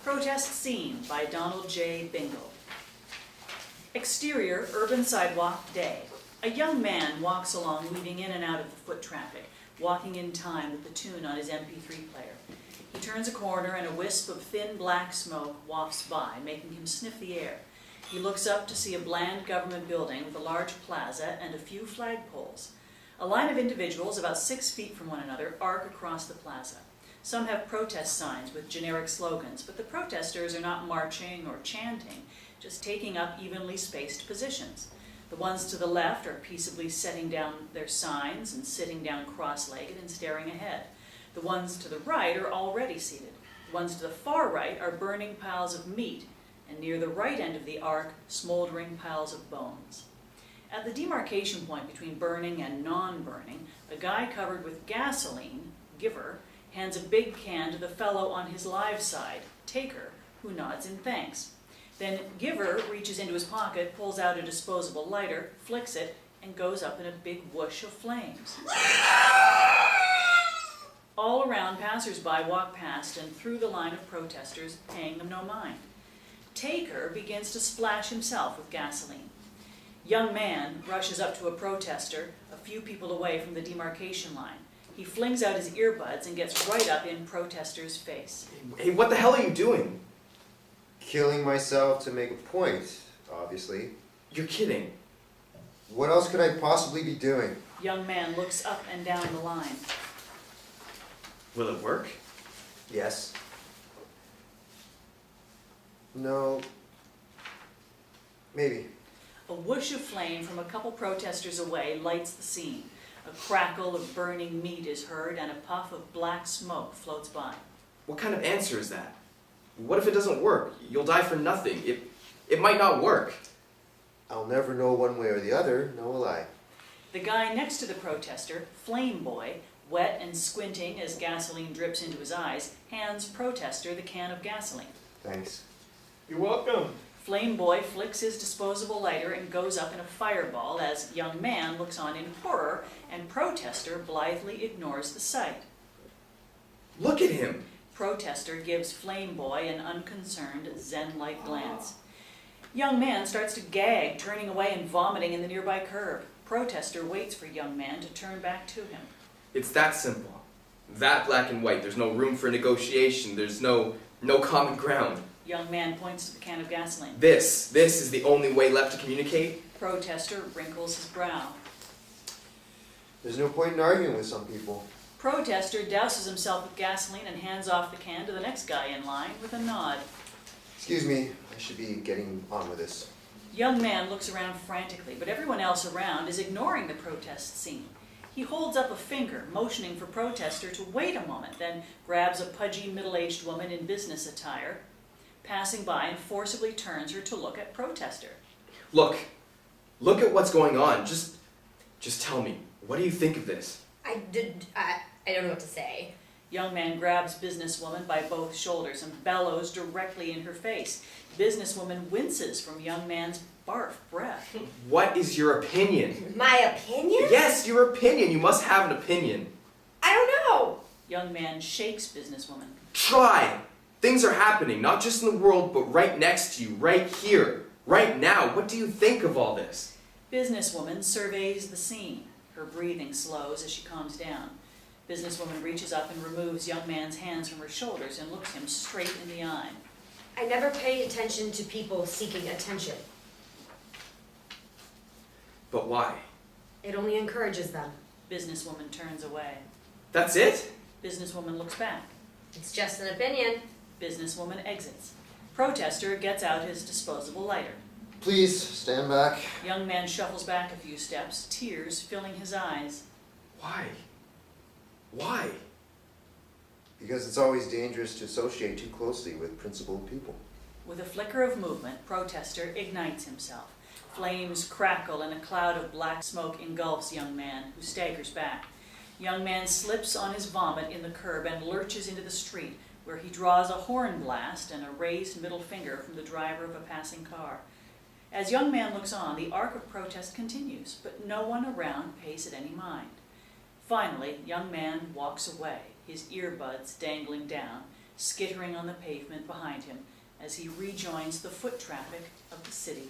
Protest Scene by Donald J. Bingle. Exterior, urban sidewalk, day. A young man walks along, weaving in and out of the foot traffic, walking in time with the tune on his MP3 player. He turns a corner and a wisp of thin black smoke wafts by, making him sniff the air. He looks up to see a bland government building with a large plaza and a few flagpoles. A line of individuals about 6 feet from one another arc across the plaza. Some have protest signs with generic slogans, but the protesters are not marching or chanting, just taking up evenly spaced positions. The ones to the left are peaceably setting down their signs and sitting down cross-legged and staring ahead. The ones to the right are already seated. The ones to the far right are burning piles of meat, and near the right end of the arc, smoldering piles of bones. At the demarcation point between burning and non-burning, a guy covered with gasoline, giver, hands a big can to the fellow on his live side, taker, who nods in thanks. Then giver reaches into his pocket, pulls out a disposable lighter, flicks it, and goes up in a big whoosh of flames. All around, passers-by walk past and through the line of protesters, paying them no mind. Taker begins to splash himself with gasoline. Young man rushes up to a protester a few people away from the demarcation line. He flings out his earbuds and gets right up in protester's face. Hey, what the hell are you doing? Killing myself to make a point, obviously. You're kidding. What else could I possibly be doing? Young man looks up and down the line. Will it work? Yes. No. Maybe. A whoosh of flame from a couple protesters away lights the scene. A crackle of burning meat is heard and a puff of black smoke floats by. What kind of answer is that? What if it doesn't work? You'll die for nothing. It might not work. I'll never know one way or the other, nor will I. The guy next to the protester, Flame Boy, wet and squinting as gasoline drips into his eyes, hands protester the can of gasoline. Thanks. You're welcome. Flame Boy flicks his disposable lighter and goes up in a fireball as young man looks on in horror and protester blithely ignores the sight. Look at him. Protester gives Flame Boy an unconcerned, zen-like glance. Young man starts to gag, turning away and vomiting in the nearby curb. Protester waits for young man to turn back to him. It's that simple. That black and white. There's no room for negotiation. There's no common ground. Young man points to the can of gasoline. This is the only way left to communicate? Protester wrinkles his brow. There's no point in arguing with some people. Protester douses himself with gasoline and hands off the can to the next guy in line with a nod. Excuse me, I should be getting on with this. Young man looks around frantically, but everyone else around is ignoring the protest scene. He holds up a finger, motioning for protester to wait a moment, then grabs a pudgy middle-aged woman in business attire, passing by and forcibly turns her to look at protester. Look at what's going on. Just tell me, what do you think of this? I don't know what to say. Young man grabs businesswoman by both shoulders and bellows directly in her face. Businesswoman winces from young man's barf breath. What is your opinion? My opinion? Yes, your opinion. You must have an opinion. I don't know. Young man shakes businesswoman. Try. Things are happening, not just in the world, but right next to you, right here, right now. What do you think of all this? Businesswoman surveys the scene. Her breathing slows as she calms down. Businesswoman reaches up and removes young man's hands from her shoulders and looks him straight in the eye. I never paid attention to people seeking attention. But why? It only encourages them. Businesswoman turns away. That's it? Businesswoman looks back. It's just an opinion. Businesswoman exits. Protester gets out his disposable lighter. Please, stand back. Young man shuffles back a few steps, tears filling his eyes. Why? Why? Because it's always dangerous to associate too closely with principled people. With a flicker of movement, protester ignites himself. Flames crackle and a cloud of black smoke engulfs young man, who staggers back. Young man slips on his vomit in the curb and lurches into the street, where he draws a horn blast and a raised middle finger from the driver of a passing car. As young man looks on, the arc of protest continues, but no one around pays it any mind. Finally, young man walks away, his earbuds dangling down, skittering on the pavement behind him as he rejoins the foot traffic of the city.